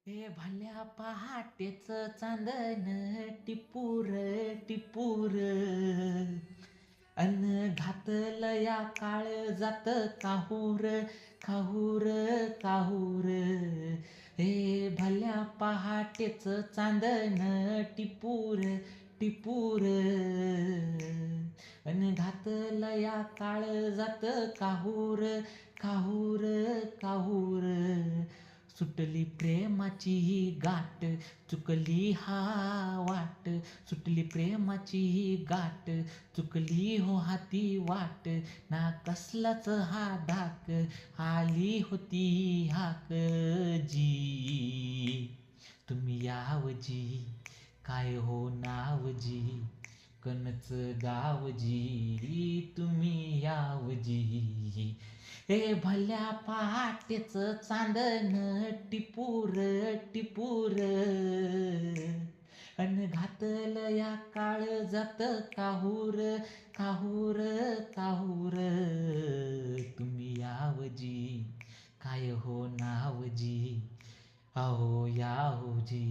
हे भल्या पहाटेच चांदण टिपूर टिपूर अन घातलं या काळ जात काहूर काहूर काहूर. हे भल्या पहाटेच चांदण टिपूर टिपूर अन घातलं या काळ जात काहूर काहूर काहूर. सुटली प्रेमाची ही गाठ चुकली हा वाट. सुटली प्रेमाची ही गाठ चुकली हो हाती वाट. ना कसलाच हा धाक आली होती हाक जी. तुम्ही यावजी काय हो नावजी कनच गावजी. तुम्ही यावजी. हे भल्या पहाटेच चांदण टिपूर टिपूर अन घातलं या काळ जात काहूर काहूर काहूर. तुम्ही यावजी काय हो नावजी अहो यावजी.